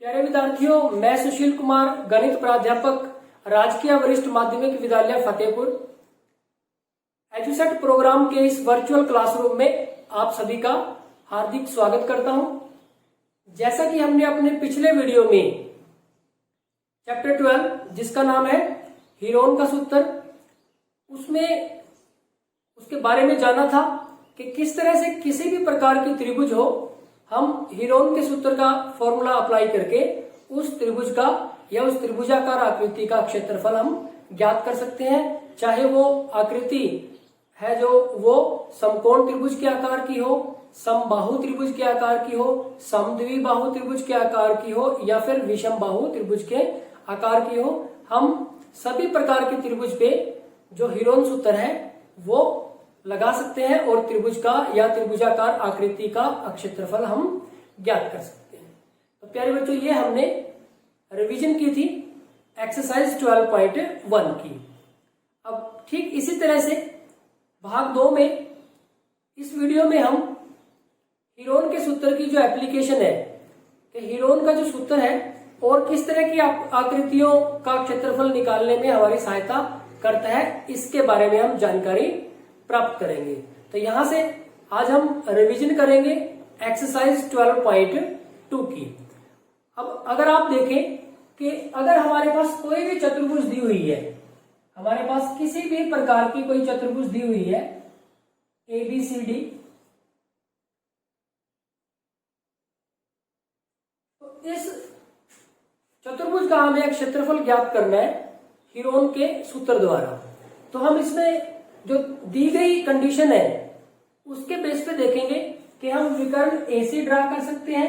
प्यारे विद्यार्थियों, मैं सुशील कुमार, गणित प्राध्यापक, राजकीय वरिष्ठ माध्यमिक विद्यालय फतेहपुर, एजुसेट प्रोग्राम के इस वर्चुअल क्लासरूम में आप सभी का हार्दिक स्वागत करता हूं। जैसा कि हमने अपने पिछले वीडियो में चैप्टर 12 जिसका नाम है हीरोन का सूत्र, उसमें उसके बारे में जाना था कि किस तरह से किसी भी प्रकार की त्रिभुज हो, हम हीरोन के सूत्र का फॉर्मूला अप्लाई करके उस त्रिभुज का या उस त्रिभुजाकार आकृति का क्षेत्रफल हम ज्ञात कर सकते हैं। चाहे वो आकृति है जो वो समकोण त्रिभुज के आकार की हो, समबाहु त्रिभुज के आकार की हो, समद्विबाहु त्रिभुज के आकार की हो या फिर विषम बाहु त्रिभुज के आकार की हो। हम सभी प्रकार के त्रिभुज पे जो हीरोन सूत्र है वो लगा सकते हैं और त्रिभुज का या त्रिभुजाकार आकृति का क्षेत्रफल हम ज्ञात कर सकते हैं। तो प्यारे बच्चों, ये हमने रिवीजन की थी एक्सरसाइज 12.1 की। अब ठीक इसी तरह से भाग 2 में इस वीडियो में हम हीरोन के सूत्र की जो एप्लीकेशन है कि हीरोन का जो सूत्र है और किस तरह की आकृतियों का क्षेत्रफल निकालने में हमारी सहायता करता है, इसके बारे में हम जानकारी प्राप्त करेंगे। तो यहां से आज हम रिवीजन करेंगे एक्सरसाइज 12.2 की। अब अगर आप देखें कि अगर हमारे पास कोई भी चतुर्भुज दी हुई है, हमारे पास किसी भी प्रकार की कोई चतुर्भुज दी हुई है ABCD, तो इस चतुर्भुज का हमें क्षेत्रफल ज्ञात करना है हीरोन के सूत्र द्वारा। तो हम इसमें जो दी गई कंडीशन है उसके बेस पे देखेंगे कि हम विकर्ण AC ड्रा कर सकते हैं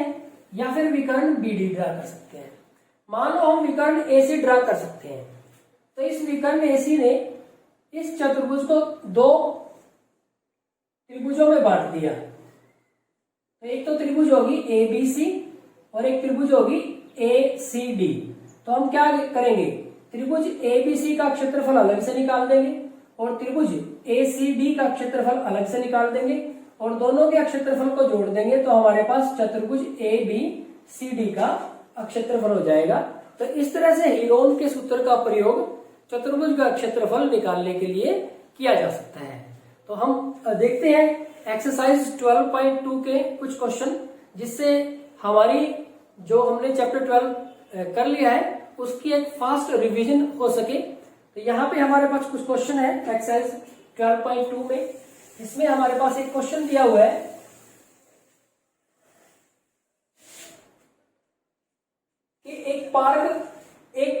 या फिर विकर्ण BD ड्रा कर सकते हैं। मान लो हम विकर्ण AC ड्रा कर सकते हैं, तो इस विकर्ण AC ने इस चतुर्भुज को दो त्रिभुजों में बांट दिया। तो एक तो त्रिभुज होगी ABC और एक त्रिभुज होगी ACD। तो हम क्या करेंगे, त्रिभुज ABC का क्षेत्रफल अलग से निकाल देंगे और त्रिभुज ACD का क्षेत्रफल अलग से निकाल देंगे और दोनों के क्षेत्रफल को जोड़ देंगे तो हमारे पास चतुर्भुज ABCD का क्षेत्रफल हो जाएगा। तो इस तरह से हीरोन के सूत्र का प्रयोग चतुर्भुज का क्षेत्रफल निकालने के लिए किया जा सकता है। तो हम देखते हैं एक्सरसाइज 12.2 के कुछ क्वेश्चन, जिससे हमारी जो हमने चैप्टर 12 कर लिया है उसकी एक फास्ट रिवीजन हो सके। तो यहाँ पे हमारे पास कुछ क्वेश्चन है एक्सरसाइज 12.2 में। इसमें हमारे पास एक क्वेश्चन दिया हुआ है कि एक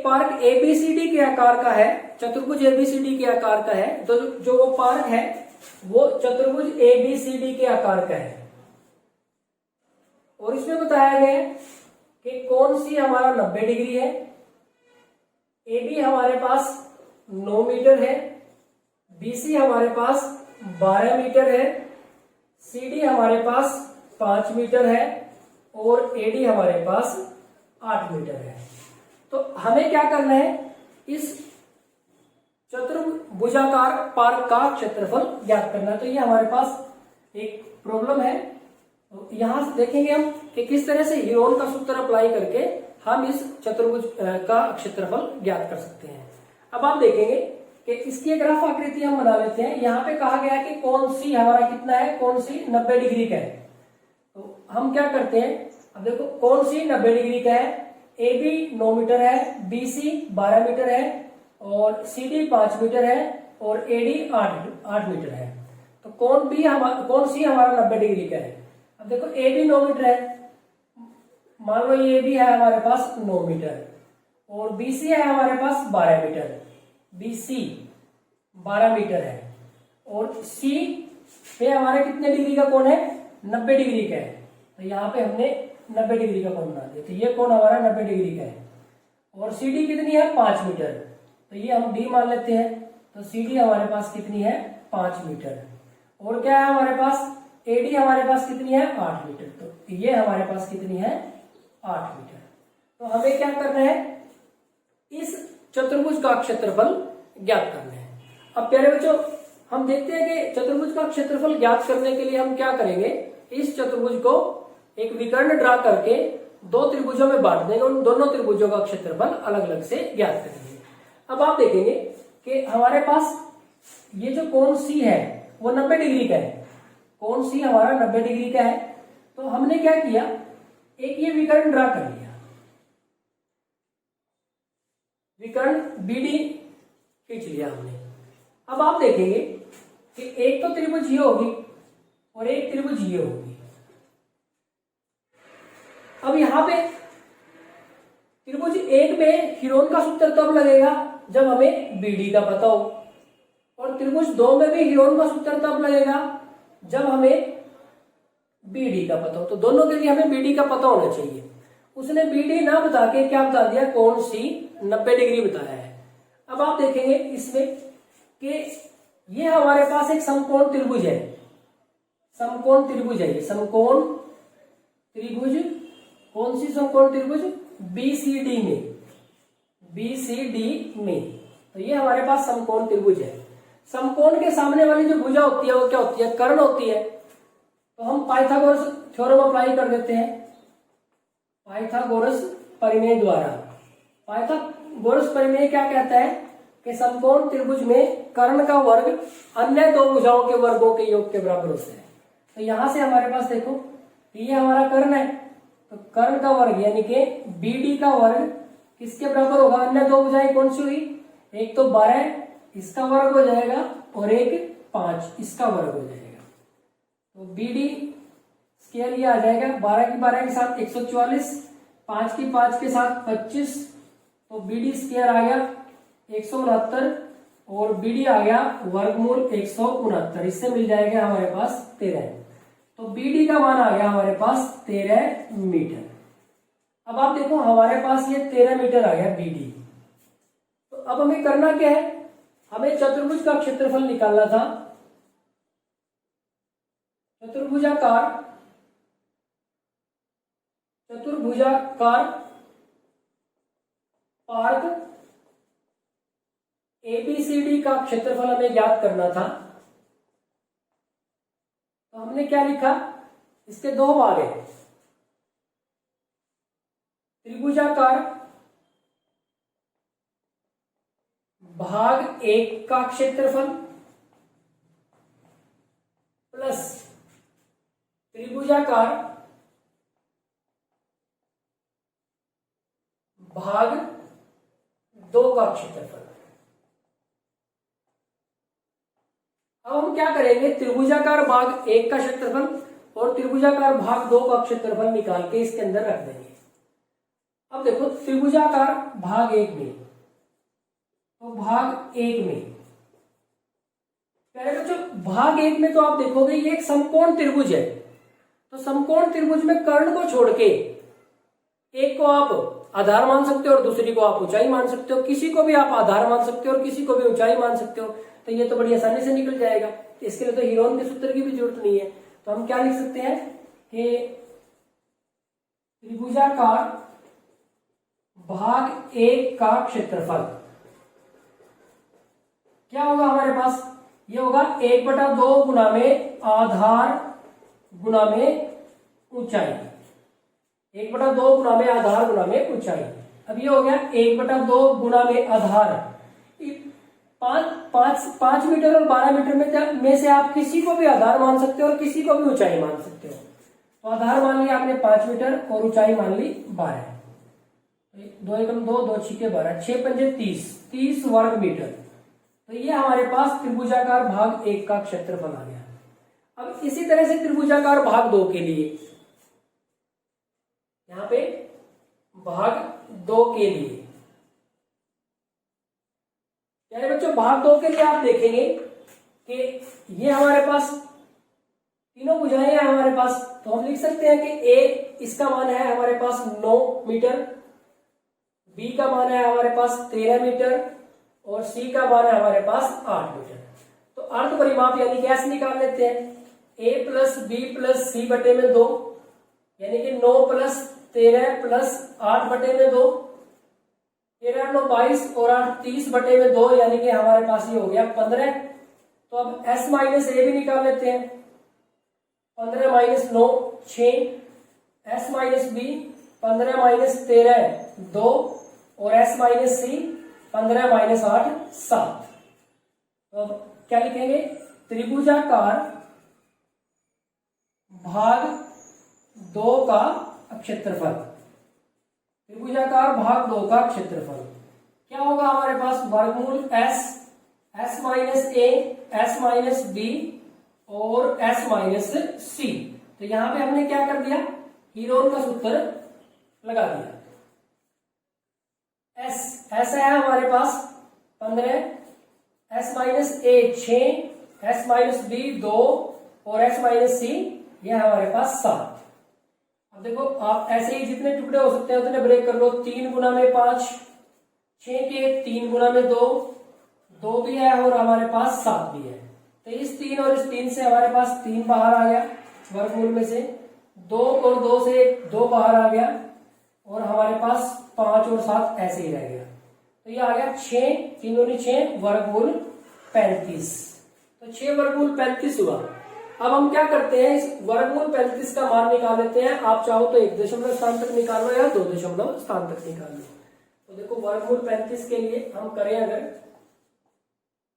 पार्क ABCD के आकार का है, चतुर्भुज ABCD के आकार का है। तो जो वो पार्क है वो चतुर्भुज ABCD के आकार का है और इसमें बताया गया है कि कौन सी हमारा 90 डिग्री है, AB हमारे पास 9 मीटर है, BC हमारे पास 12 मीटर है, CD हमारे पास 5 मीटर है और AD हमारे पास 8 मीटर है। तो हमें क्या करना है, इस चतुर्भुजाकार पार्क का क्षेत्रफल ज्ञात करना है। तो ये हमारे पास एक प्रॉब्लम है। तो यहां से देखेंगे हम कि किस तरह से हीरोन का सूत्र अप्लाई करके हम इस चतुर्भुज का क्षेत्रफल ज्ञात कर सकते हैं। अब आप देखेंगे कि इसकी एक रफ आकृति हम बना लेते हैं। यहाँ पे कहा गया कि कौन सी हमारा कितना है, कौन सी 90 डिग्री का है। तो हम क्या करते हैं, अब देखो कौन सी 90 डिग्री का है, AB 9 मीटर है, BC 12 मीटर है और CD 5 मीटर है और AD 8 मीटर है। तो कौन सी हमारा 90 डिग्री का है। अब देखो AB 9 मीटर है, मान लो ये भी है हमारे पास 9 मीटर और BC है हमारे पास 12 मीटर, BC 12 मीटर है और C पे हमारे कितने डिग्री का कोण है, 90 डिग्री का है। तो यहाँ पे हमने 90 डिग्री का कोण बना दिया। तो ये कोण हमारा 90 डिग्री का है और CD कितनी है, 5 मीटर। तो ये हम D मान लेते हैं। तो CD हमारे पास कितनी है, 5 मीटर। और क्या है हमारे पास, AD हमारे पास कितनी है, 8 मीटर। तो ये हमारे पास कितनी है, 8 मीटर। तो हमें क्या करना है, इस चतुर्भुज का क्षेत्रफल ज्ञात करना है। अब प्यारे बच्चों, हम देखते हैं कि चतुर्भुज का क्षेत्रफल ज्ञात करने के लिए हम क्या करेंगे, इस चतुर्भुज को एक विकर्ण ड्रा करके दो त्रिभुजों में बांट देंगे, उन दोनों त्रिभुजों का क्षेत्रफल अलग अलग से ज्ञात करेंगे। अब आप देखेंगे कि हमारे पास ये जो कोण सी है वो 90 डिग्री का है, कोण सी हमारा 90 डिग्री का है। तो हमने क्या किया, एक ये विकर्ण ड्रा कर लिया, विकर्ण बीडी खींच लिया हमने। अब आप देखेंगे कि एक तो त्रिभुज ये होगी और एक त्रिभुज ये होगी। अब यहां पे त्रिभुज एक में हिरोन का सूत्र तब लगेगा जब हमें बीडी का पता हो, और त्रिभुज दो में भी हिरोन का सूत्र तब लगेगा जब हमें बीडी का पता हो। तो दोनों के लिए हमें बीडी का पता होना चाहिए। उसने बीडी ना बता के क्या बता दिया, कोण सी 90 डिग्री बताया है। अब आप देखेंगे इसमें कि ये हमारे पास एक समकोण त्रिभुज है, समकोण त्रिभुज है, ये समकोण त्रिभुज, कौन सी समकोण त्रिभुज, बीसीडी में, बीसीडी में। तो ये हमारे पास समकोण त्रिभुज है। समकोण के सामने वाली जो भुजा होती है वो क्या होती है, कर्ण होती है। तो हम पाइथागोरस थ्योरम अप्लाई कर देते हैं, पाइथागोरस परिमेय द्वारा। पाइथागोरस परिमेय क्या कहता है कि समकोण त्रिभुज में कर्ण का वर्ग अन्य दो भुजाओं के वर्गों के योग के बराबर होता है। तो यहां से हमारे पास देखो ये हमारा कर्ण है, तो कर्ण का वर्ग यानी कि बीडी का वर्ग किसके बराबर होगा, अन्य दो भुजाएं कौन सी हुई, एक तो 12 इसका वर्ग हो जाएगा और एक 5 इसका वर्ग हो जाएगा। तो बीडी स्केयर ये आ जाएगा 12 की 12 के साथ 144, 5 की 5 के साथ 25, तो बीडी स्केयर आ गया 169 और बीडी आ गया वर्गमूल 169, इससे मिल जाएगा हमारे पास 13। तो बीडी का मान आ गया हमारे पास 13 मीटर। अब आप देखो हमारे पास ये 13 मीटर आ गया बीडी। तो अब हमें करना क्या है, हमें चतुर्भुज का क्षेत्रफल निकालना था। चतुर्भुजाकार पार्क एबीसीडी का क्षेत्रफल हमें ज्ञात करना था। तो हमने क्या लिखा, इसके दो भाग है, त्रिभुजाकार भाग 1 का क्षेत्रफल प्लस त्रिभुजाकार भाग 2 का क्षेत्रफल। अब हम क्या करेंगे, त्रिभुजाकार भाग 1 का क्षेत्रफल और त्रिभुजाकार भाग 2 का क्षेत्रफल निकाल के इसके अंदर रख देंगे। अब देखो त्रिभुजाकार भाग 1 में, तो भाग 1 में पहले बच्चों भाग 1 में तो आप देखोगे ये एक समकोण त्रिभुज है। तो समकोण त्रिभुज में कर्ण को छोड़ के एक को आप आधार मान सकते हो और दूसरी को आप ऊंचाई मान सकते हो, किसी को भी आप आधार मान सकते हो और किसी को भी ऊंचाई मान सकते हो। तो ये तो बड़ी आसानी से निकल जाएगा, तो इसके लिए तो हीरोन के सूत्र की भी जरूरत नहीं है। तो हम क्या लिख सकते हैं कि त्रिभुजाकार भाग 1 का क्षेत्रफल क्या होगा हमारे पास, ये होगा 1/2 गुना में आधार गुना में ऊंचाई, 1/2 गुना में आधार गुना में ऊंचाई। अब ये हो गया 1/2 गुना में आधार। 5 मीटर और 12 मीटर में से आप किसी को भी आधार मान सकते हो और किसी को भी ऊंचाई मान सकते हो। तो आधार मान लिया आपने 5 मीटर और ऊंचाई मान ली 12। 2 एकम 2, 2 छिके 12, 6 पंजे 30 वर्ग मीटर। तो ये हमारे पास त्रिभुजाकार भाग 1 का क्षेत्रफल आ गया। अब इसी तरह से त्रिभुजाकार भाग 2 के लिए, यहां पे भाग 2 के लिए यानी बच्चों भाग 2 के लिए आप देखेंगे कि ये हमारे पास तीनों भुजाएं हैं हमारे पास। तो हम लिख सकते हैं कि ए इसका मान है हमारे पास 9 मीटर, बी का मान है हमारे पास 13 मीटर और सी का मान है हमारे पास 8 मीटर। तो अर्ध परिमाप यानी कि ऐसे निकाल लेते हैं, a प्लस बी प्लस सी बटे में 2 यानी कि 9 प्लस 13 प्लस 8 बटे में 2, 13 9 22 और 8 30 बटे में 2 यानी कि हमारे पास ये हो गया 15। तो अब s माइनस ए भी निकाल लेते हैं, 15 minus 9 6, s minus b 15 minus 13 2 और s माइनस सी 15 माइनस 8 7। तो अब क्या लिखेंगे, त्रिभुजाकार भाग 2 का क्षेत्रफल, त्रिभुजाकार भाग 2 का क्षेत्रफल क्या होगा हमारे पास, वर्गमूल s minus a s minus b और s माइनस c। तो यहां पे हमने क्या कर दिया, हीरोन का सूत्र लगा दिया। s है हमारे पास 15, s minus a 6, s minus b 2 और s माइनस c यह हमारे पास 7। अब देखो आप ऐसे ही जितने टुकड़े हो सकते हैं उतने ब्रेक कर लो। 3 गुना में 5, 6 के 3 गुना में 2, 2 भी है और हमारे पास 7 भी है। तो इस 3 और इस 3 से हमारे पास 3 बाहर आ गया वर्गमूल में से, 2 और 2 से 2 बाहर आ गया और हमारे पास 5 और 7 ऐसे ही रह गया। तो ये आ गया 6, 3 और 6 वर्गमूल 35। तो 6 वर्गमूल 35 हुआ। अब हम क्या करते हैं, इस वर्गमूल 35 का मान निकाल लेते हैं। आप चाहो तो 1 दशमलव स्थान तक निकाल लो या 2 दशमलव स्थान तक निकाल लो। तो देखो वर्गमूल 35 के लिए हम करें, अगर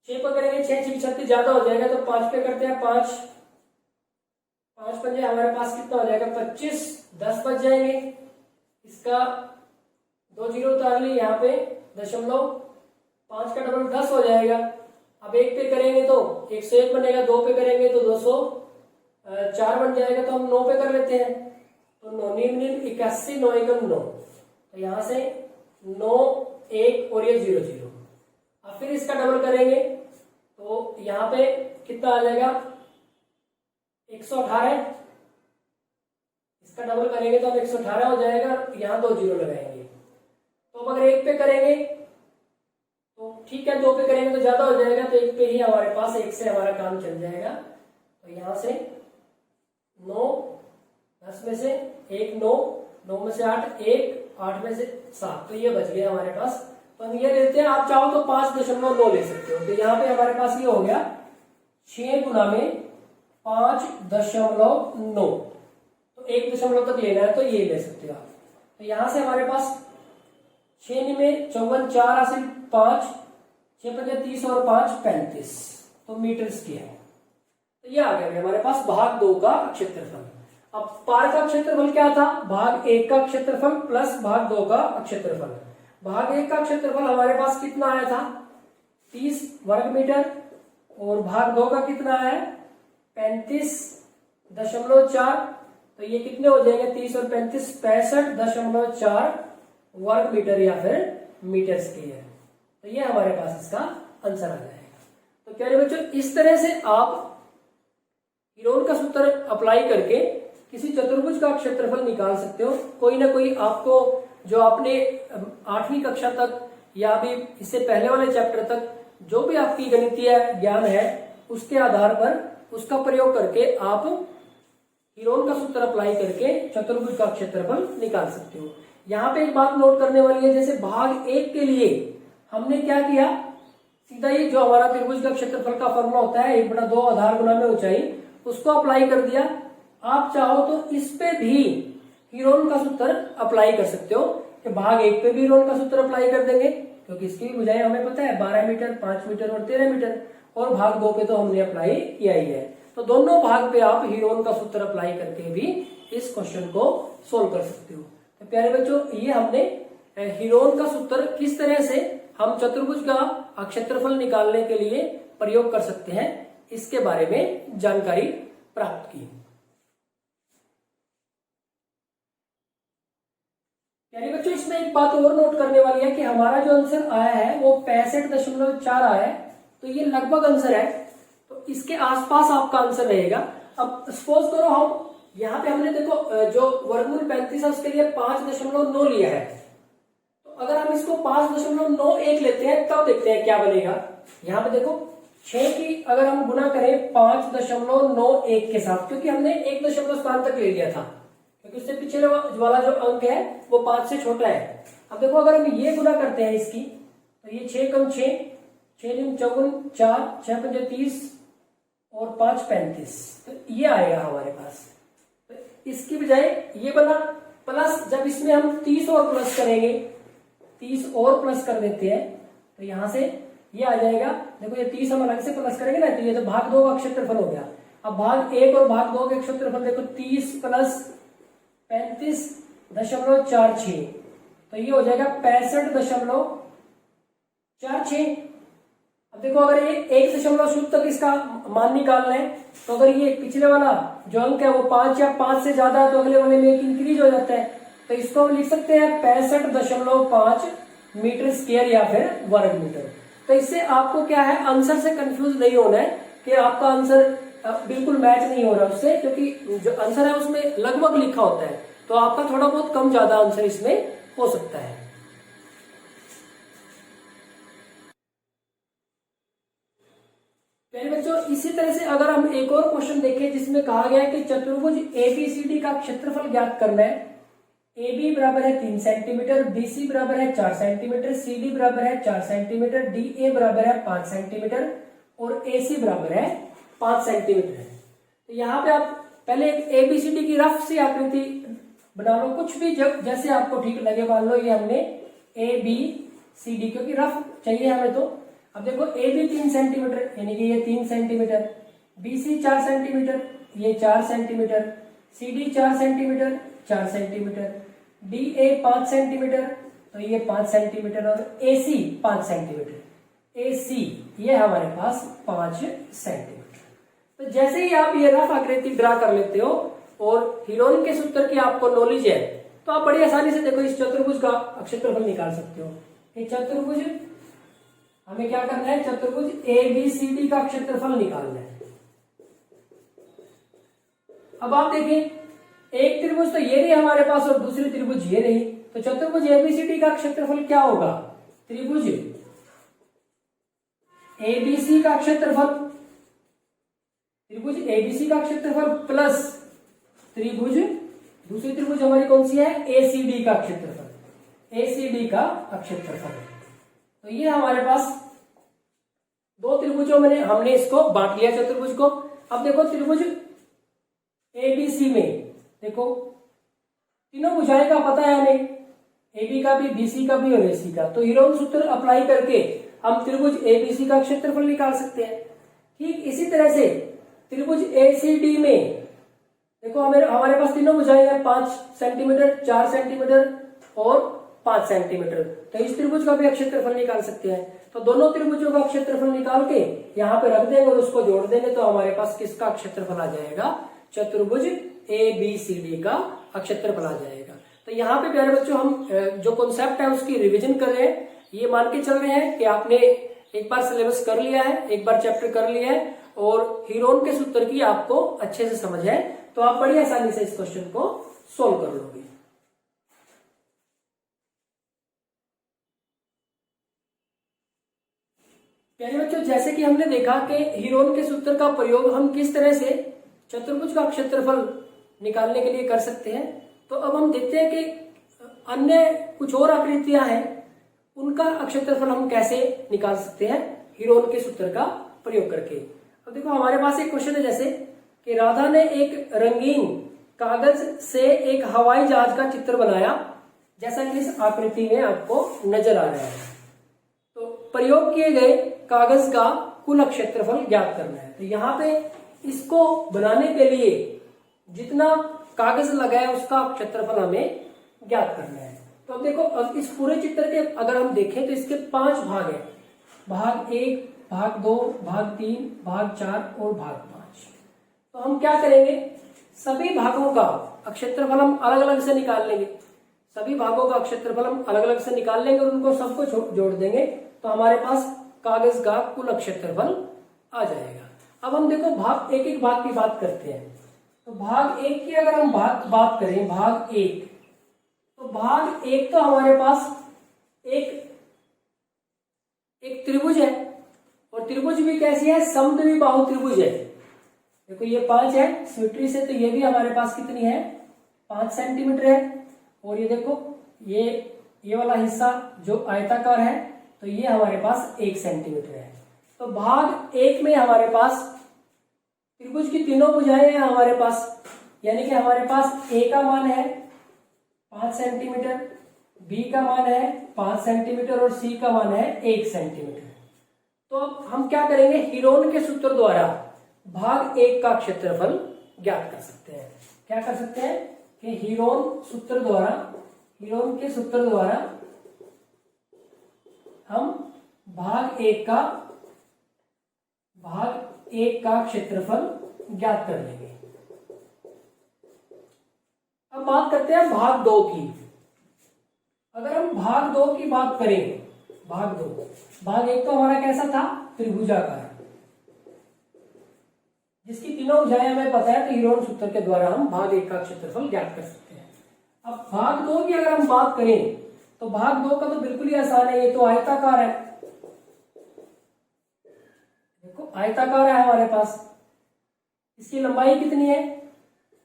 6 पर करेंगे 6 6 36 ज्यादा हो जाएगा, तो 5 पे करते हैं 5 5 पंजे हमारे पास कितना हो जाएगा 25, 10 बच जाएंगे। इसका 2 जीरो उतार ली, यहाँ पे दशमलव, 5 का डबल 10 हो जाएगा। अब 1 पे करेंगे तो 101 बनेगा, 2 पे करेंगे तो 204 बन जाएगा। तो हम 9 पे कर लेते हैं, तो 9 9 81 9 एकम 9। तो यहाँ से 9 1 और ये 0 0। अब फिर इसका डबल करेंगे तो यहाँ पे कितना आ जाएगा 118। इसका डबल करेंगे तो अब 118 हो जाएगा, यहाँ 2 जीरो लगाएंगे। तो अब अगर 1 पे करेंगे तो ठीक है, 2 पे करेंगे तो ज्यादा हो जाएगा, तो 1 पे ही हमारे पास 1 से हमारा काम चल जाएगा। तो यहाँ से 9 10 में से 1 9, 9 में से 8 1, 8 में से 7, तो ये बच गया हमारे पास। तो हम ये लेते हैं, आप चाहो तो 5.9 ले सकते हो। तो यहाँ पे हमारे पास ये हो गया 6 गुना में 5.9, तो 1 दशमलव तक लेना है तो ये ले सकते हो आप। तो यहाँ से हमारे पास 6 में 54, 4 हासिल 5, 6 पंजे 30 और 5 35, तो मीटर स्क्वायर। तो ये आ गया हमारे पास भाग 2 का क्षेत्रफल। अब पार का क्षेत्रफल क्या था, भाग 1 का क्षेत्रफल प्लस भाग 2 का क्षेत्रफल। भाग 1 का क्षेत्रफल हमारे पास कितना आया था 30 वर्ग मीटर, और भाग 2 का कितना है 35.4। तो ये कितने हो जाएंगे 30 और 35 65.4 वर्ग मीटर या फिर मीटर स्क्वायर। तो ये हमारे पास इसका आंसर आ जाएगा। तो प्यारे बच्चों, इस तरह से आप हीरोन का सूत्र अप्लाई करके किसी चतुर्भुज का क्षेत्रफल निकाल सकते हो। कोई ना कोई आपको, जो आपने 8वीं कक्षा तक या भी इससे पहले वाले चैप्टर तक जो भी आपकी गणितीय ज्ञान है, उसके आधार पर उसका प्रयोग करके आप हीरोन का सूत्र अप्लाई करके चतुर्भुज का क्षेत्रफल निकाल सकते हो। यहाँ पे एक बात नोट करने वाली है, जैसे भाग 1 के लिए हमने क्या किया, सीधा ही जो हमारा त्रिभुज का क्षेत्रफल का फॉर्मूला होता है 1/2 आधार गुना में ऊंचाई, उसको अप्लाई कर दिया। आप चाहो तो इस पे भी हीरोन का सूत्र अप्लाई कर सकते हो, कि भाग 1 पे भी हीरोन का सूत्र अप्लाई कर देंगे, क्योंकि इसकी भी भुजाएं हमें पता है 12 मीटर, 5 मीटर और 13 मीटर, और भाग 2 पे तो हमने अप्लाई किया ही है। तो दोनों भाग पे आप हीरोन का सूत्र अप्लाई करके भी इस क्वेश्चन को सोल्व कर सकते हो। तो प्यारे बच्चों, ये हमने हीरोन का सूत्र किस तरह से हम चतुर्भुज का क्षेत्रफल निकालने के लिए प्रयोग कर सकते हैं, इसके बारे में जानकारी प्राप्त की। यानी बच्चों, इसमें एक बात और नोट करने वाली है कि हमारा जो आंसर आया है वो 65.4 आया है। तो ये लगभग आंसर है, तो इसके आसपास आपका आंसर रहेगा। अब सपोज करो हम यहाँ पे हमने देखो जो वर्गमूल 35 है उसके लिए 5.9 लिया है, तो अगर हम इसको 5.91 लेते हैं तब देखते हैं क्या बनेगा। यहाँ पे देखो 6 की अगर हम गुना करें 5.91 के साथ, क्योंकि हमने 1 दशमलव स्थान तक ले लिया था, क्योंकि उससे पीछे वाला जो अंक है वो 5 से छोटा है। अब देखो अगर हम ये गुना करते हैं इसकी, तो ये 6 कम 6, 6 × 54 4, 6 पंजे 30 और 5 35, तो ये आएगा हमारे पास। तो इसकी बजाय ये बना, प्लस जब इसमें हम 30 और प्लस करेंगे, 30 और प्लस कर देते हैं तो यहां से ये आ जाएगा। देखो ये 30 हम अलग से प्लस करेंगे ना, तो ये तो भाग 2 का क्षेत्रफल हो गया। अब भाग 1 और भाग 2 के क्षेत्रफल देखो, 30 प्लस 35.46, तो ये हो जाएगा 65.46। अब देखो अगर ये 1.0 तक इसका मान निकालना है, तो अगर ये पिछले वाला जो अंक है वो 5 या 5 से ज्यादा है तो अगले वाले में 1 इंक्रीज हो जाता है, तो इसको हम लिख सकते हैं 65.5 मीटर स्क्वायर या फिर वर्ग मीटर। तो इससे आपको क्या है, आंसर से कंफ्यूज नहीं होना है कि आपका आंसर बिल्कुल मैच नहीं हो रहा उससे, क्योंकि जो आंसर है उसमें लगभग लिखा होता है, तो आपका थोड़ा बहुत कम ज्यादा आंसर इसमें हो सकता है। पहले बच्चों इसी तरह से अगर हम एक और क्वेश्चन देखें जिसमें कहा गया है कि चतुर्भुज एबीसीडी का क्षेत्रफल ज्ञात करना है। AB बराबर है 3 सेंटीमीटर, BC बराबर है 4 सेंटीमीटर, CD बराबर है 4 सेंटीमीटर, DA बराबर है 5 सेंटीमीटर और AC बराबर है 5 सेंटीमीटर है। तो यहाँ पे आप पहले एक ABCD की रफ सी आकृति बना लो, कुछ भी जब जैसे आपको ठीक लगे। मान लो ये हमने ABCD, क्योंकि रफ चाहिए हमें, तो अब देखो AB 3 सेंटीमीटर यानी कि ये 3 सेंटीमीटर, BC 4 सेंटीमीटर, ये 4 centimetre, CD 4 centimetre 4 centimetre, DA 5 centimetre तो ये 5 सेंटीमीटर और AC 5 सेंटीमीटर, AC ये हमारे पास 5 सेंटीमीटर। तो जैसे ही आप ये रफ आकृति ड्रा कर लेते हो और हीरोइन के सूत्र की आपको नॉलेज है, तो आप बड़ी आसानी से देखो इस चतुर्भुज का क्षेत्रफल निकाल सकते हो। ये चतुर्भुज हमें क्या करना है, चतुर्भुज ABCD का क्षेत्रफल निकालना है। अब आप देखें, एक त्रिभुज तो ये रही हमारे पास और दूसरी त्रिभुज ये रही, तो चतुर्भुज ABCD का क्षेत्रफल क्या होगा, त्रिभुज ABC का क्षेत्रफल, त्रिभुज ABC का क्षेत्रफल प्लस त्रिभुज, दूसरी त्रिभुज हमारी कौन सी है, ACD का क्षेत्रफल, ACD का क्षेत्रफल। तो ये हमारे पास दो त्रिभुजों में हमने इसको बांट लिया चतुर्भुज को। अब देखो त्रिभुज ABC में देखो तीनों भुजाएं का पता है हमें, AB का भी, BC का भी और AC का, तो हीरोइन सूत्र अप्लाई करके हम त्रिभुज ABC का क्षेत्रफल निकाल सकते हैं। ठीक इसी तरह से त्रिभुज ACD में देखो हमारे पास तीनों भुजाएं हैं, 5 सेंटीमीटर, 4 सेंटीमीटर और 5 सेंटीमीटर, तो इस त्रिभुज का भी क्षेत्रफल निकाल सकते हैं। तो दोनों त्रिभुजों का क्षेत्रफल निकाल के यहाँ पे रख देंगे और उसको जोड़ देंगे, तो हमारे पास किसका क्षेत्रफल आ जाएगा, चतुर्भुज ABCD का क्षेत्रफल आ जाएगा। तो यहाँ पे प्यारे बच्चों हम जो कॉन्सेप्ट है उसकी रिवीजन कर रहे हैं, ये मान के चल रहे हैं कि आपने एक बार सिलेबस कर लिया है, एक बार चैप्टर कर लिया है और हीरोइन के सूत्र की आपको अच्छे से समझ है, तो आप बड़ी आसानी से इस क्वेश्चन को सोल्व कर लोगे। प्यारे बच्चों जैसे कि हमने देखा कि हीरोइन के सूत्र का प्रयोग हम किस तरह से चतुर्भुज का क्षेत्रफल निकालने के लिए कर सकते हैं, तो अब हम देखते हैं कि अन्य कुछ और आकृतियां हैं उनका क्षेत्रफल हम कैसे निकाल सकते हैं हीरोइन के सूत्र का प्रयोग करके। अब देखो हमारे पास एक क्वेश्चन है, जैसे कि राधा ने एक रंगीन कागज से एक हवाई जहाज का चित्र बनाया, जैसा कि इस आकृति में आपको नजर आ रहा है। तो प्रयोग किए गए कागज का कुल क्षेत्रफल ज्ञात करना है। तो यहाँ पे इसको बनाने के लिए जितना कागज लगा है उसका क्षेत्रफल हमें ज्ञात करना है। तो अब देखो, अब इस पूरे चित्र के अगर हम देखें तो इसके 5 भाग हैं, भाग 1, भाग 2, भाग 3, भाग 4 और भाग 5। तो हम क्या करेंगे, सभी भागों का क्षेत्रफल हम अलग अलग से निकाल लेंगे, सभी भागों का क्षेत्रफल हम अलग अलग से निकाल लेंगे और उनको सबको जोड़ देंगे, तो हमारे पास कागज का कुल क्षेत्रफल आ जाएगा। अब हम देखो भाग एक एक भाग की बात करते हैं। तो भाग 1 की अगर हम बात करें, भाग 1, तो भाग 1 तो हमारे पास एक त्रिभुज है और त्रिभुज भी कैसी है, समद्विबाहु त्रिभुज है। देखो ये 5 है सिमेट्री से, तो ये भी हमारे पास कितनी है, 5 सेंटीमीटर है। और ये देखो ये वाला हिस्सा जो आयताकार है, तो ये हमारे पास 1 सेंटीमीटर है। तो भाग 1 में हमारे पास त्रिभुज की तीनों भुजाएं हैं हमारे पास, यानी कि हमारे पास A का मान है 5 सेंटीमीटर, बी का मान है 5 सेंटीमीटर और सी का मान है 1 सेंटीमीटर। तो अब हम क्या करेंगे, हीरोन के सूत्र द्वारा भाग 1 का क्षेत्रफल ज्ञात कर सकते हैं। क्या कर सकते हैं कि हीरोन के सूत्र द्वारा हम भाग 1 का क्षेत्रफल ज्ञात कर लेंगे। अब बात करते हैं भाग 2 की। अगर हम भाग 2 की बात करें, भाग 1 तो हमारा कैसा था, त्रिभुजाकार, जिसकी तीनों भुजाएं हमें पता है, तो हीरोन सूत्र के द्वारा हम भाग 1 का क्षेत्रफल ज्ञात कर सकते हैं। अब भाग 2 की अगर हम बात करें तो भाग 2 का तो बिल्कुल ही आसान है, ये तो आयताकार है। देखो आयताकार है हमारे पास, इसकी लंबाई कितनी है,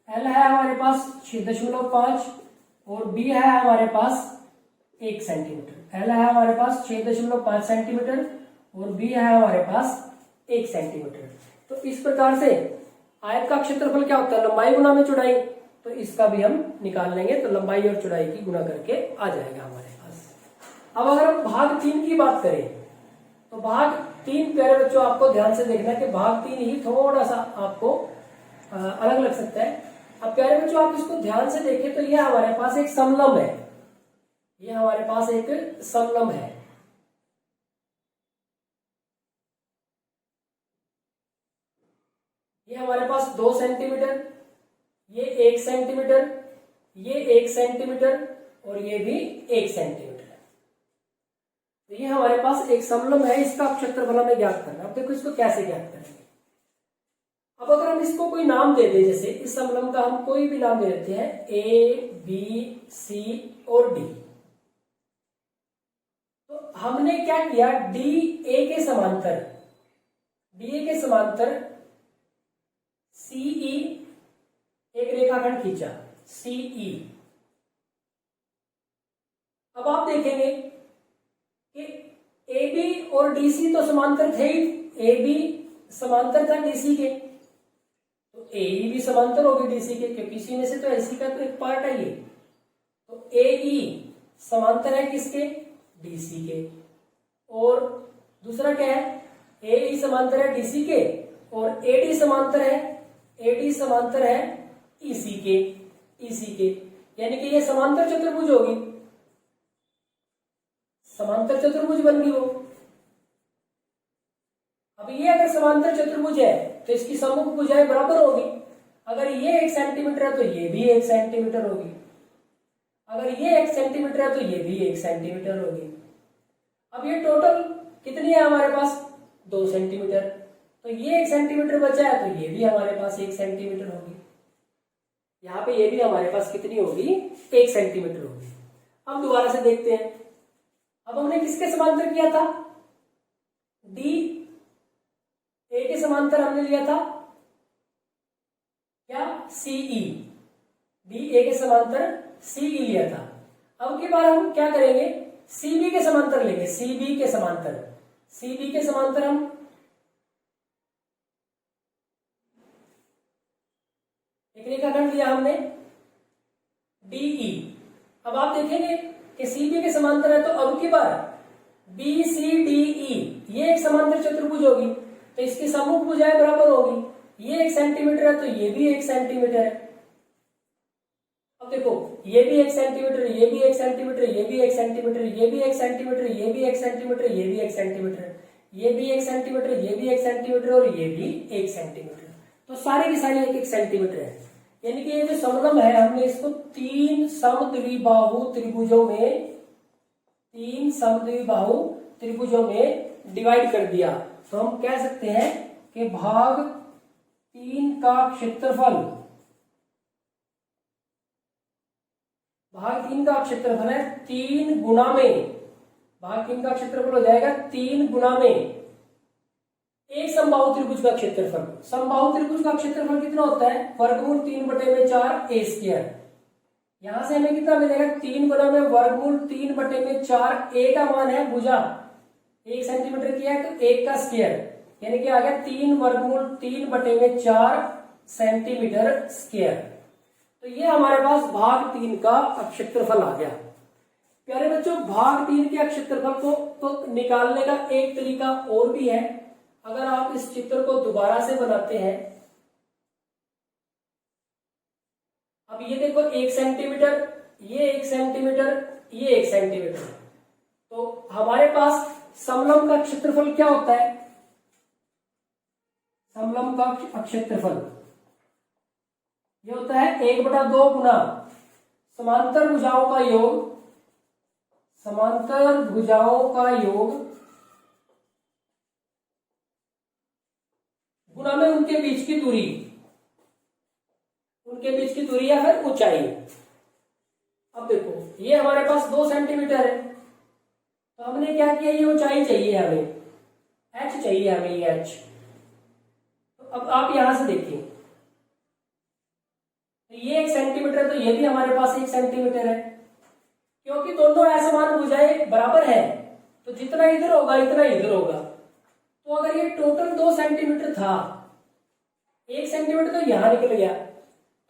एल है हमारे पास 6.5 और बी है हमारे पास 1 सेंटीमीटर। एल है हमारे पास 6.5 सेंटीमीटर और बी है हमारे पास 1 सेंटीमीटर। तो इस प्रकार से आयत का क्षेत्रफल क्या होता है, लंबाई गुना में चौड़ाई, तो इसका भी हम निकाल लेंगे, तो लंबाई और चौड़ाई की गुना करके आ जाएगा हमारे पास। अब अगर हम भाग 3 की बात करें तो भाग 3, प्यारे बच्चों आपको ध्यान से देखना है कि भाग 3 ही थोड़ा सा आपको अलग लग सकता है। अब प्यारे बच्चों आप इसको ध्यान से देखें तो ये हमारे पास एक समलंब है, ये हमारे पास एक समलंब है। ये हमारे पास 2 सेंटीमीटर, ये 1 सेंटीमीटर, ये 1 सेंटीमीटर और ये भी 1 सेंटीमीटर। तो ये हमारे पास एक समलंब है, इसका क्षेत्रफल हमें ज्ञात करना है। अब देखो इसको कैसे ज्ञात करेंगे। अब अगर हम इसको कोई नाम दे दें, जैसे इस समलंब का हम कोई भी नाम दे देते हैं ए, बी, सी और डी, तो हमने क्या किया, डी ए के समांतर सीई एक रेखाखंड खींचा, सीई। अब आप देखेंगे कि ए बी और डीसी तो समांतर थे ही, ए बी समांतर था डीसी के, तो ए भी समांतर होगी डीसी के, क्योंकि इसी में से तो एसी का तो एक पार्ट है ये। तो ए समांतर है किसके, डीसी के। और दूसरा क्या है, ए समांतर है डीसी के और एडी समांतर है ईसी के, यानी कि ये समांतर चतुर्भुज होगी, समांतर चतुर्भुज बन गई वो। अब ये अगर समांतर चतुर्भुज है तो इसकी सम्मुख भुजाएं बराबर होगी। अगर ये 1 सेंटीमीटर है तो ये भी 1 सेंटीमीटर होगी, अगर ये 1 सेंटीमीटर है तो ये भी 1 सेंटीमीटर होगी। अब ये टोटल कितनी है हमारे पास, 2 सेंटीमीटर, तो ये 1 सेंटीमीटर बचा है तो ये भी हमारे पास 1 सेंटीमीटर होगी। यहाँ पे ये भी हमारे पास कितनी होगी, 1 सेंटीमीटर होगी। अब दोबारा से देखते हैं, अब हमने किसके समांतर किया था, डी ए के समांतर हमने लिया था क्या, सीई, डी ए के समांतर सीई लिया था। अब की बार हम क्या करेंगे, सीबी के समांतर लेंगे, सीबी के समांतर हम एक रेखाखंड लिया हमने डीई। अब आप देखेंगे कि सीबी के समांतर है, तो अब की बार बी सी डी ई ये एक समांतर चतुर्भुज होगी, तो इसकी सम्मुख भुजाएं बराबर होगी। ये 1 सेंटीमीटर है तो ये भी 1 सेंटीमीटर है। अब देखो ये भी 1 सेंटीमीटर, ये भी 1 सेंटीमीटर, ये भी 1 सेंटीमीटर, ये भी 1 सेंटीमीटर, ये भी 1 सेंटीमीटर, ये भी 1 सेंटीमीटर, ये भी 1 सेंटीमीटर, ये भी 1 सेंटीमीटर और ये भी 1 सेंटीमीटर। तो सारे की सारी 1-1 सेंटीमीटर है। यानी कि ये जो समलंब है हमने इसको 3 समद्विबाहु त्रिभुजों में डिवाइड कर दिया। तो हम कह सकते हैं कि भाग 3 का क्षेत्रफल है 3 गुना में, भाग 3 का क्षेत्रफल हो जाएगा 3 गुना में एक समबाहु त्रिभुज का क्षेत्रफल। समबाहु त्रिभुज का क्षेत्रफल कितना होता है, वर्गमूल 3/4 ए स्क्वायर। यहां से हमें कितना मिलेगा, 3 गुना में वर्गमूल 3/4। ए का मान है भुजा 1 सेंटीमीटर की है, तो 1 का स्क्वायर यानी कि आ गया 3 वर्गमूल 3/4 सेंटीमीटर स्क्वायर। तो ये हमारे पास भाग 3 का क्षेत्रफल आ गया। प्यारे बच्चों, भाग 3 के क्षेत्रफल को तो निकालने का एक तरीका और भी है। अगर आप इस चित्र को दोबारा से बनाते हैं, अब ये देखो 1 सेंटीमीटर, ये 1 सेंटीमीटर, ये 1 सेंटीमीटर, तो हमारे पास समलंब का क्षेत्रफल क्या होता है? समलंब का क्षेत्रफल ये होता है 1/2 गुना समांतर भुजाओं का योग, समांतर भुजाओं का योग गुना में उनके बीच की दूरी, उनके बीच की दूरी या फिर ऊंचाई। अब देखो ये हमारे पास 2 सेंटीमीटर है, तो हमने क्या किया, ये ऊंचाई चाहिए हमें, h चाहिए हमें, ये h। तो अब आप यहां से देखिए, तो ये 1 सेंटीमीटर, तो ये भी हमारे पास 1 सेंटीमीटर है। क्योंकि दोनों असमान भुजाएं बराबर है, तो जितना इधर होगा इतना इधर होगा। तो अगर ये टोटल 2 सेंटीमीटर था, 1 सेंटीमीटर तो यहां निकल गया,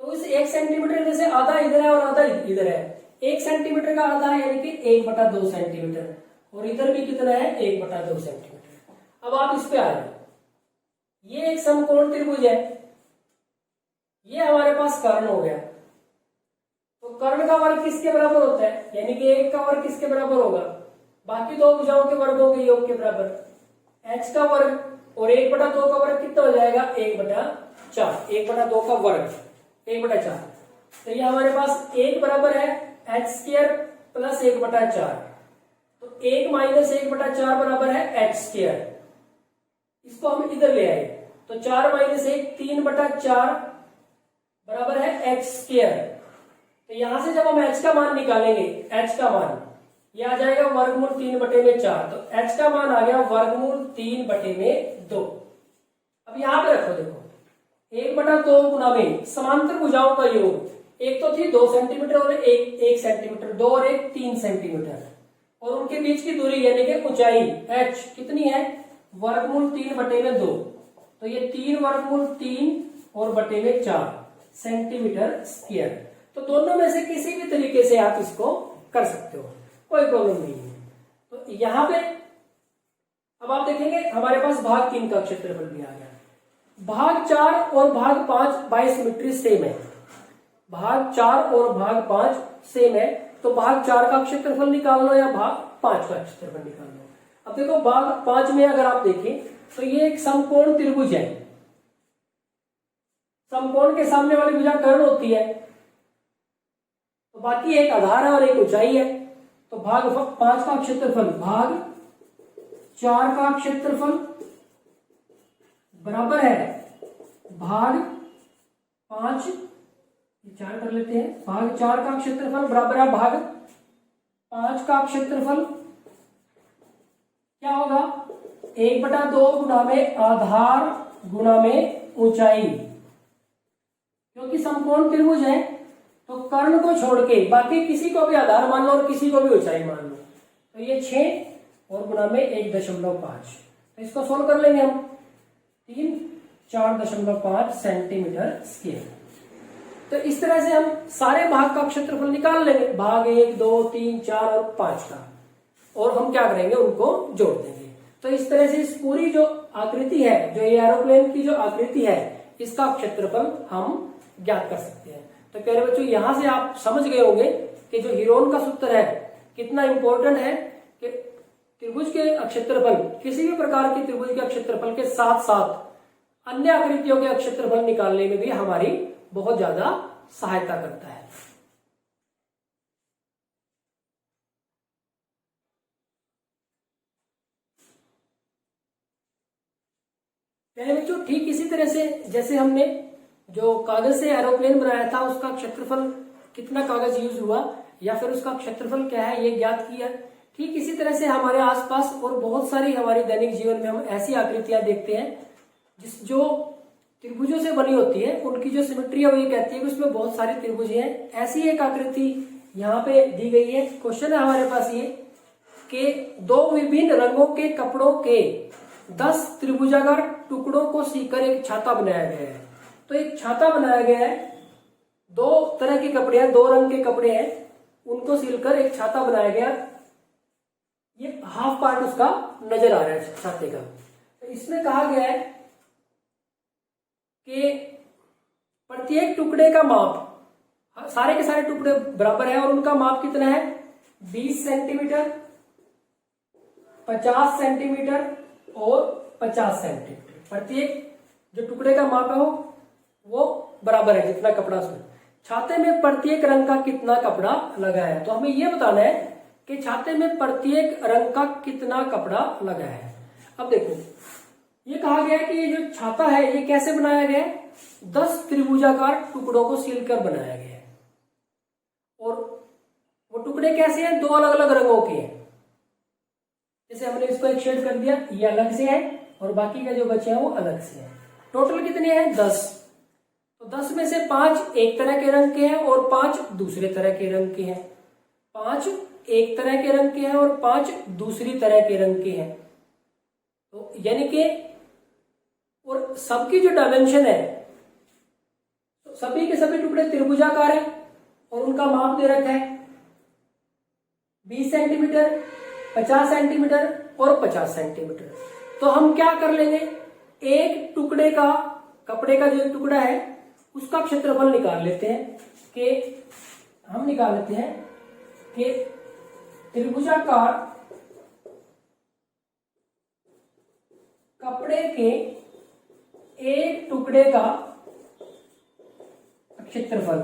तो इस 1 सेंटीमीटर में से आधा इधर है और आधा इधर है। 1 सेंटीमीटर का आधा है यानी कि 1/2 सेंटीमीटर, और इधर भी कितना है, 1/2 सेंटीमीटर। अब आप इस पे आ जाए, ये एक समकोण त्रिभुज है, ये हमारे पास कर्ण हो गया। तो कर्ण का वर्ग किसके बराबर होता है, यानी कि 1 का वर्ग किसके बराबर होगा, बाकी 2 भुजाओं के वर्गों के योग के बराबर। h का वर्ग और 1/2 का वर्ग कितना हो जाएगा, 1/4, 1/2 का वर्ग 1/4। तो ये हमारे पास 1 बराबर है h² प्लस 1/4, तो 1 माइनस 1/4 बराबर है h²। इसको हम इधर ले आए, तो 4 माइनस 1 3/4 बराबर है h²। तो यहां से जब हम h का मान निकालेंगे, h का मान ये आ जाएगा वर्गमूल 3/4, तो h का मान आ गया वर्गमूल 3/2। अब यहां पे रखो, देखो 1/2 गुना में समांतर भुजाओं का योग, एक तो थी 2 सेंटीमीटर और 1 सेंटीमीटर, 2 और 1 3 सेंटीमीटर, और उनके बीच की दूरी यानी कि ऊंचाई h कितनी है, वर्गमूल 3/2। तो ये 3 वर्गमूल 3 और बटे में 4 सेंटीमीटर स्क्वायर। तो दोनों में से किसी भी तरीके से आप इसको कर सकते हो, कोई प्रॉब्लम नहीं है। तो यहां पे अब आप देखेंगे हमारे पास भाग 3 का क्षेत्रफल भी आ गया। भाग 4 और भाग 5 बाय सिमेट्री सेम है, भाग 4 और भाग 5 सेम है, तो भाग 4 का क्षेत्रफल निकाल लो या भाग 5 का क्षेत्रफल निकाल लो। अब देखो भाग 5 में अगर आप देखें तो ये एक समकोण त्रिभुज है, समकोण के सामने वाली भुजा कर्ण होती है, तो बाकी एक आधार है और एक ऊंचाई है। तो भाग 5 का क्षेत्रफल भाग 4 का क्षेत्रफल बराबर है भाग 5, 4 कर लेते हैं, भाग 4 का क्षेत्रफल बराबर है भाग 5 का क्षेत्रफल। क्या होगा, 1/2 गुना में आधार गुना में ऊंचाई। क्योंकि समकोण त्रिभुज है तो कर्ण को छोड़ के बाकी किसी को भी आधार मान लो और किसी को भी ऊंचाई मान लो, तो ये 6 और गुना में 1.5। तो इसको सोल्व कर लेंगे हम, 3 4.5 सेंटीमीटर स्क्वायर। तो इस तरह से हम सारे भाग का क्षेत्रफल निकाल लेंगे, भाग 1 2 3 4 और 5 का, और हम क्या करेंगे, उनको जोड़ देंगे। तो इस तरह से इस पूरी जो आकृति है, जो ये एरोप्लेन की जो आकृति है, इसका क्षेत्रफल हम ज्ञात कर सकते हैं। तो प्यारे बच्चों, यहां से आप समझ गए होंगे कि जो हीरोन का सूत्र है कितना इंपॉर्टेंट है, कि त्रिभुज के क्षेत्रफल, किसी भी प्रकार के त्रिभुज के क्षेत्रफल के साथ साथ अन्य आकृतियों के क्षेत्रफल निकालने में भी हमारी बहुत ज्यादा सहायता करता है। प्यारे बच्चों, ठीक इसी तरह से जैसे हमने जो कागज से एरोप्लेन बनाया था, उसका क्षेत्रफल कितना कागज यूज हुआ या फिर उसका क्षेत्रफल क्या है ये ज्ञात किया, ठीक इसी तरह से हमारे आसपास और बहुत सारी हमारी दैनिक जीवन में हम ऐसी आकृतियां देखते हैं जो त्रिभुजों से बनी होती है, उनकी जो सिमेट्री है वो ये कहती है कि उसमें बहुत सारे त्रिभुज हैं। ऐसी एक आकृति यहाँ पे दी गई है। क्वेश्चन है हमारे पास ये कि 2 विभिन्न रंगों के कपड़ों के 10 त्रिभुजाकार टुकड़ों को सीकर एक छाता बनाया गया है। तो एक छाता बनाया गया है दो तरह के कपड़े हैं, दो रंग के कपड़े हैं, उनको सिलकर एक छाता बनाया गया। ये हाफ पार्ट उसका नजर आ रहा है छाते का। तो इसमें कहा गया है कि प्रत्येक टुकड़े का माप, सारे के सारे टुकड़े बराबर है और उनका माप कितना है, 20 सेंटीमीटर, 50 सेंटीमीटर और 50 सेंटीमीटर। प्रत्येक जो टुकड़े का माप है वो बराबर है जितना कपड़ा उसमें। छाते में प्रत्येक रंग का कितना कपड़ा लगा है, तो हमें यह बताना है कि छाते में प्रत्येक रंग का कितना कपड़ा लगा है। अब देखो ये कहा गया है कि ये जो छाता है ये कैसे बनाया गया है, 10 त्रिभुजाकार टुकड़ों को सिलकर बनाया गया है। और वो टुकड़े कैसे हैं, दो अलग अलग रंगों के हैं। जैसे हमने इसको एक शेड कर दिया, ये अलग से है और बाकी का जो बचे हैं वो अलग से है। टोटल कितने हैं, 10। तो 10 में से 5 एक तरह के रंग के हैं और 5 दूसरे तरह के रंग के हैं। 5 एक तरह के रंग के हैं और 5 दूसरी तरह के रंग के हैं। तो यानी कि और सबकी जो डायमेंशन है, तो सभी के सभी टुकड़े त्रिभुजाकार है और उनका माप दे रखा है 20 सेंटीमीटर, 50 सेंटीमीटर और 50 सेंटीमीटर। तो हम क्या कर लेंगे, एक टुकड़े का, कपड़े का जो एक टुकड़ा है उसका क्षेत्रफल निकाल लेते हैं कि हम निकाल लेते हैं कि त्रिभुजाकार कपड़े के एक टुकड़े का क्षेत्रफल।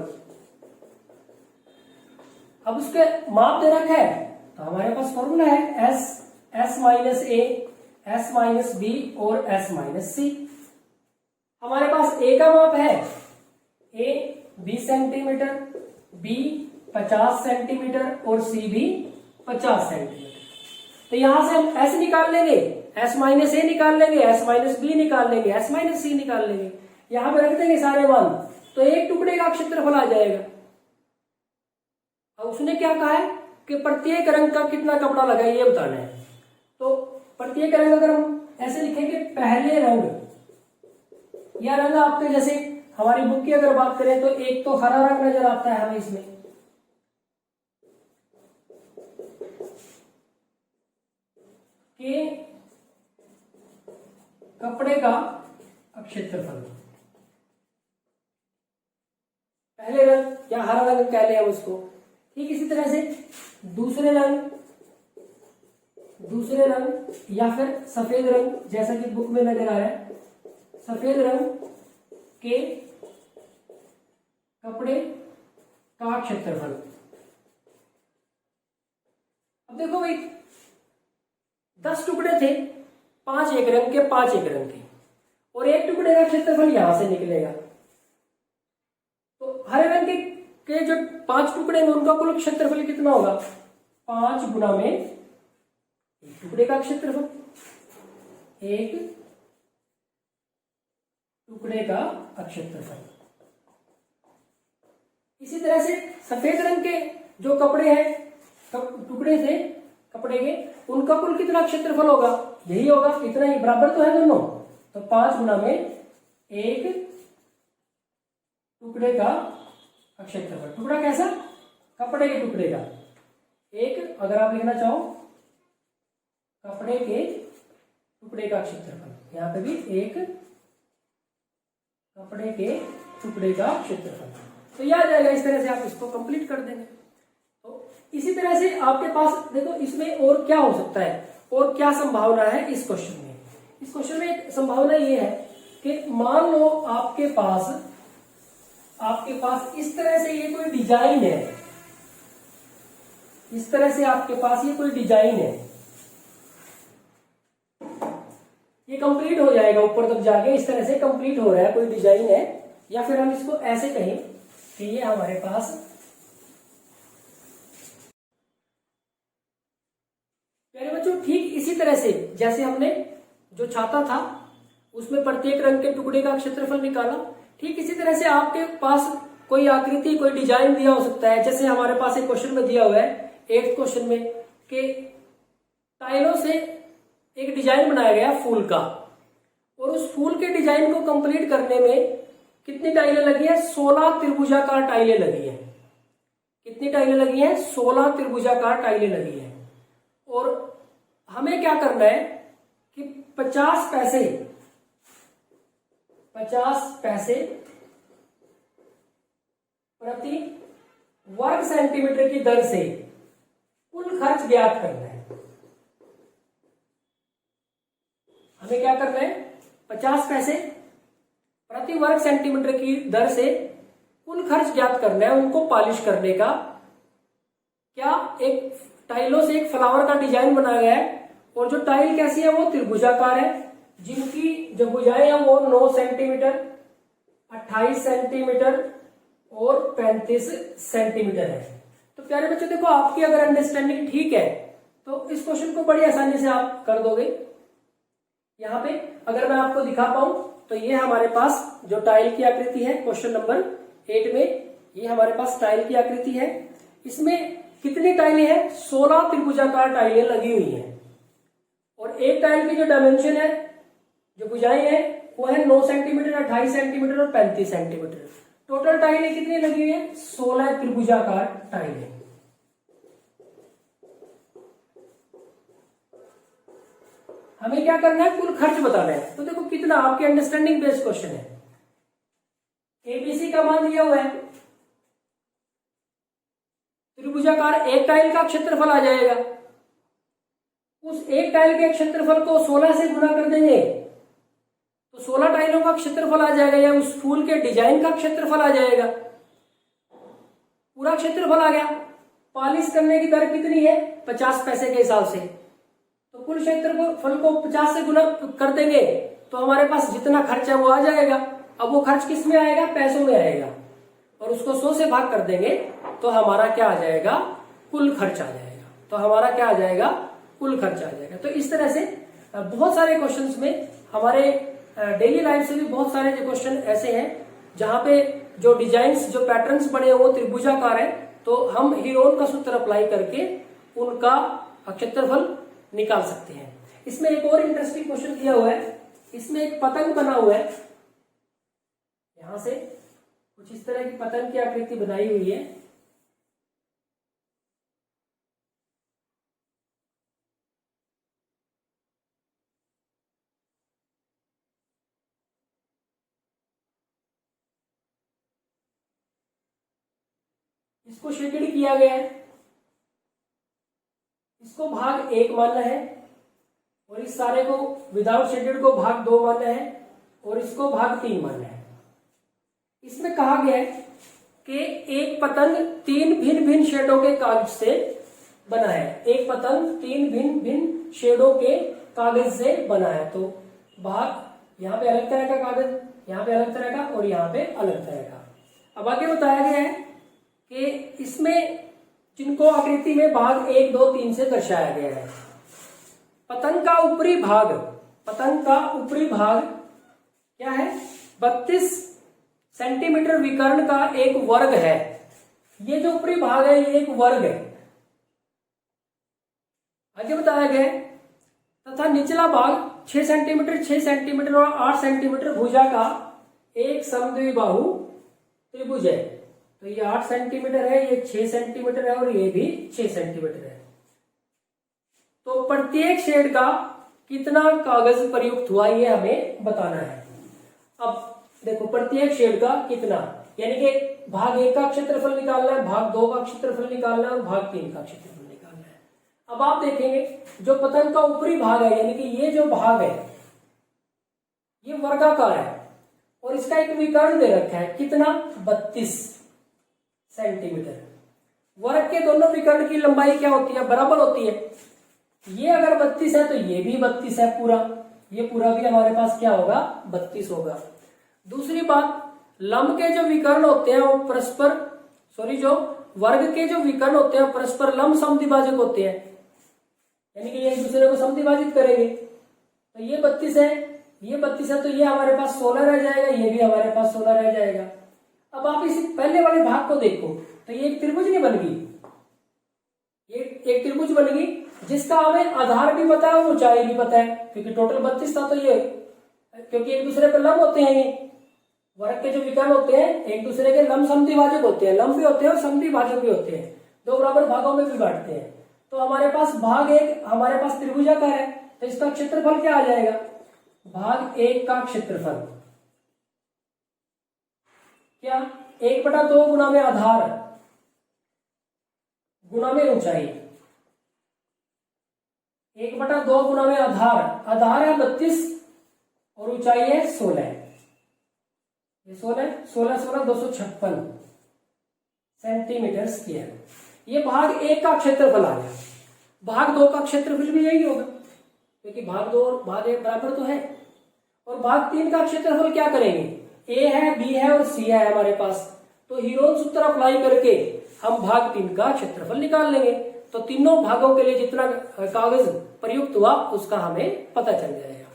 अब उसके माप दे रखा है तो हमारे पास फॉर्मूला है एस माइनस ए, एस माइनस बी और एस माइनस सी। हमारे पास ए का माप है, ए 20 सेंटीमीटर, बी 50 सेंटीमीटर और सी भी 50 सेंटीमीटर। तो यहां से हम एस निकाल लेंगे, एस माइनस ए निकाल लेंगे, एस माइनस बी निकाल लेंगे, एस माइनस सी निकाल लेंगे, यहां पे रख देंगे सारे मान, तो एक टुकड़े का क्षेत्रफल आ जाएगा। अब उसने क्या कहा है कि प्रत्येक रंग का कितना कपड़ा लगा है ये बताना है। तो प्रत्येक रंग अगर हम ऐसे लिखेंगे, पहले रंग, यह रंग आपके जैसे हमारी बुक की अगर बात करें तो एक तो हरा रंग नजर आता है हमें इसमें, कि कपड़े का क्षेत्रफल, पहले रंग या हरा रंग कह लें हम उसको। ठीक इसी तरह से दूसरे रंग या फिर सफेद रंग, जैसा कि बुक में नजर आ रहा है, सफेद रंग के कपड़े का क्षेत्रफल। अब देखो भाई 10 टुकड़े थे, 5 एक रंग के, 5 एक रंग के, और एक टुकड़े का क्षेत्रफल यहां से निकलेगा। तो हरे रंग के जो 5 टुकड़े में उनका कुल क्षेत्रफल कितना होगा, 5 गुना में एक टुकड़े का क्षेत्रफल, एक टुकड़े का क्षेत्रफल। इसी तरह से सफेद रंग के जो कपड़े हैं, टुकड़े थे कपड़े के, उनका कुल कितना क्षेत्रफल होगा, यही होगा, इतना ही, बराबर तो है दोनों। तो 5 गुना में एक टुकड़े का क्षेत्रफल। टुकड़ा कैसा, कपड़े के टुकड़े का, एक, अगर आप लिखना चाहो कपड़े के टुकड़े का क्षेत्रफल, यहां पे भी एक कपड़े के टुकड़े का क्षेत्रफल। तो यह आ जाएगा, इस तरह से आप इसको कंप्लीट कर देंगे। तो इसी तरह से आपके पास देखो इसमें और क्या हो सकता है, और क्या संभावना है इस क्वेश्चन में। इस क्वेश्चन में एक संभावना ये है कि मान लो आपके पास इस तरह से ये कोई डिजाइन है, इस तरह से आपके पास ये कोई डिजाइन है, ये कंप्लीट हो जाएगा ऊपर तक जाके, इस तरह से कंप्लीट हो रहा है, कोई डिजाइन है, या फिर हम इसको ऐसे कहें कि ये हमारे पास प्यारे बच्चों ठीक इसी तरह से जैसे हमने जो छाता था उसमें प्रत्येक रंग के टुकड़े का क्षेत्रफल निकाला, ठीक इसी तरह से आपके पास कोई आकृति, कोई डिजाइन दिया हो सकता है। जैसे हमारे पास एक क्वेश्चन में दिया हुआ है 8th क्वेश्चन में कि टाइलों से एक डिजाइन बनाया गया फूल का, और उस फूल के डिजाइन को कंप्लीट करने में कितनी टाइलें लगी है? 16 त्रिभुजाकार टाइलें लगी है। कितनी टाइलें लगी हैं? 16 त्रिभुजाकार टाइलें लगी है। और हमें क्या करना है कि 50 पैसे प्रति वर्ग सेंटीमीटर की दर से कुल खर्च ज्ञात करना है। हमें क्या करना है? 50 पैसे प्रति वर्ग सेंटीमीटर की दर से कुल खर्च ज्ञात करना है उनको पॉलिश करने का। क्या एक टाइलों से एक फ्लावर का डिजाइन बनाया गया है और जो टाइल कैसी है? वो त्रिभुजाकार है, जिनकी जो भुजाएं हैं वो 9 सेंटीमीटर, 28 सेंटीमीटर और 35 सेंटीमीटर है। तो प्यारे बच्चों देखो, आपकी अगर अंडरस्टैंडिंग ठीक है तो इस क्वेश्चन को बड़ी आसानी से आप कर दोगे। यहाँ पे अगर मैं आपको दिखा पाऊं तो ये हमारे पास जो टाइल की आकृति है क्वेश्चन नंबर 8 में, ये हमारे पास टाइल की आकृति है। इसमें कितनी टाइलें हैं? 16 त्रिभुजाकार टाइलें लगी हुई हैं। और एक टाइल की जो डायमेंशन है, जो भुजाएं हैं, वो है 9 सेंटीमीटर, 28 सेंटीमीटर और 35 सेंटीमीटर। टोटल टाइलें कितनी लगी हुई है? 16 त्रिभुजाकार टाइलें। हमें क्या करना है? कुल खर्च बताना है। तो देखो कितना, आपके अंडरस्टैंडिंग बेस्ड क्वेश्चन है। एबीसी का मान दिया हुआ है, त्रिभुजाकार एक टाइल का क्षेत्रफल आ जाएगा। उस एक टाइल के क्षेत्रफल को 16 से गुना कर देंगे तो 16 टाइलों का क्षेत्रफल आ जाएगा, या उस फूल के डिजाइन का क्षेत्रफल आ जाएगा। पूरा क्षेत्रफल आ गया। पॉलिश करने की दर कितनी है? 50 पैसे के हिसाब से। तो कुल क्षेत्रफल को 50 से गुना कर देंगे तो हमारे पास जितना खर्च है वो आ जाएगा। अब वो खर्च किस में आएगा? पैसों में आएगा। और उसको 100 से भाग कर देंगे तो हमारा क्या आ जाएगा? कुल खर्च आ जाएगा। तो हमारा क्या आ जाएगा? कुल खर्च आ जाएगा। तो इस तरह से बहुत सारे क्वेश्चंस में, हमारे डेली लाइफ से भी बहुत सारे जो क्वेश्चन ऐसे हैं जहां पे जो डिजाइन्स, जो पैटर्न्स बने वो त्रिभुजाकार है, तो हम हीरोन का सूत्र अप्लाई करके उनका क्षेत्रफल निकाल सकते हैं। इसमें एक और इंटरेस्टिंग क्वेश्चन दिया हुआ है। इसमें एक पतंग बना हुआ है, यहां से कुछ इस तरह की पतंग की आकृति बनाई हुई है। इसको शेडेड किया गया है। इसको भाग 1 मानना है और इस सारे को विदाउट शेडेड को भाग 2 मानना है और इसको भाग 3 मानना है। इसमें कहा गया है कि एक पतंग 3 भिन्न भिन्न शेडों के कागज से बना है। एक पतंग 3 भिन्न भिन्न शेडों के कागज से बना है। तो भाग यहाँ पे अलग तरह का कागज, यहाँ पे अलग तरह का और यहाँ पे अलग तरह का। अब आगे बताया गया है कि इसमें जिनको आकृति में भाग 1, 2, 3 से दर्शाया गया है। पतंग का ऊपरी भाग क्या है? 32 सेंटीमीटर विकर्ण का एक वर्ग है। ये जो ऊपरी भाग है ये एक वर्ग है। आगे बताया गया है तथा निचला भाग 6 सेंटीमीटर, 6 सेंटीमीटर और 8 सेंटीमीटर भुजा का एक समद्विबाहु त्रिभुज है। तो ये 8 सेंटीमीटर है, ये 6 सेंटीमीटर है और ये भी 6 सेंटीमीटर है। तो प्रत्येक शेड का कितना कागज प्रयुक्त हुआ ये हमें बताना है। अब देखो प्रत्येक शेड का कितना, यानी कि भाग 1 का क्षेत्रफल निकालना है, भाग 2 का क्षेत्रफल निकालना है और भाग 3 का क्षेत्रफल निकालना है। अब आप देखेंगे जो पतंग का ऊपरी भाग है, यानी कि ये जो भाग है ये वर्गाकार है और इसका एक विकर्ण दे रखा है। कितना? 32 सेंटीमीटर। वर्ग के दोनों विकर्ण की लंबाई क्या होती है? बराबर होती है। ये अगर 32 है तो ये भी 32 है पूरा, ये पूरा भी हमारे पास क्या होगा? 32 होगा। दूसरी बात, लंब के जो विकर्ण होते हैं वो परस्पर, जो वर्ग के जो विकर्ण होते हैं परस्पर लंब समद्विभाजक होते हैं, यानी कि ये एक दूसरे को समद्विभाजित करेंगे। तो ये 32 है, ये 32 है, तो ये हमारे पास 16 रह जाएगा, ये भी हमारे पास 16 रह जाएगा। अब आप इस पहले वाले भाग को देखो तो ये एक त्रिभुज नहीं बन गई, ये एक त्रिभुज बन गई जिसका हमें आधार भी पता है और ऊंचाई भी पता है, क्योंकि टोटल 32 था। तो ये क्योंकि एक दूसरे पर लंब होते हैं, ये वर्ग के जो विकर्ण होते हैं एक दूसरे के लंब समद्विभाजक होते हैं, लंब भी होते हैं और समद्विभाजक भी होते हैं, दो बराबर भागों में भी बांटते हैं। तो हमारे पास भाग एक, हमारे पास त्रिभुजाकार है, तो इसका क्षेत्रफल क्या आ जाएगा, भाग एक का क्षेत्रफल क्या, 1/2 गुना में आधार गुना में ऊंचाई, 1/2 गुना में आधार, आधार है 32 और ऊंचाई है 16, ये 16 256 सेंटीमीटर स्क्वायर। ये भाग एक का क्षेत्रफल आ गया। भाग दो का क्षेत्रफल भी यही होगा, क्योंकि भाग दो और भाग एक बराबर तो है। और भाग तीन का क्षेत्रफल क्या करेंगे, ए है, बी है और सी है हमारे पास, तो हीरोन सूत्र अप्लाई करके हम भाग तीन का क्षेत्रफल निकाल लेंगे। तो तीनों भागों के लिए जितना कागज प्रयुक्त हुआ उसका हमें पता चल जाएगा।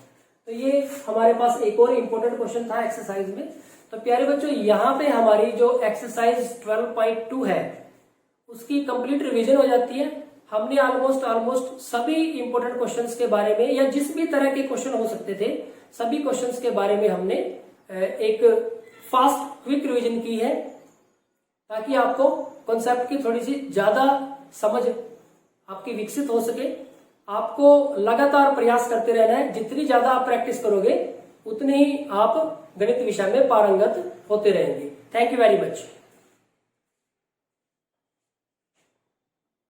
तो ये हमारे पास एक और इम्पोर्टेंट क्वेश्चन था एक्सरसाइज में। तो प्यारे बच्चों, यहाँ पे हमारी जो एक्सरसाइज 12.2 है उसकी कंप्लीट रिवीजन हो जाती है। हमने ऑलमोस्ट सभी इंपॉर्टेंट क्वेश्चंस के बारे में, या जिस भी तरह के क्वेश्चन हो सकते थे सभी क्वेश्चंस के बारे में हमने एक फास्ट क्विक रिवीजन की है, ताकि आपको कॉन्सेप्ट की थोड़ी सी ज्यादा समझ आपकी विकसित हो सके। आपको लगातार प्रयास करते रहना है, जितनी ज्यादा आप प्रैक्टिस करोगे उतनी ही आप गणित विषय में पारंगत होते रहेंगे। Thank you very much.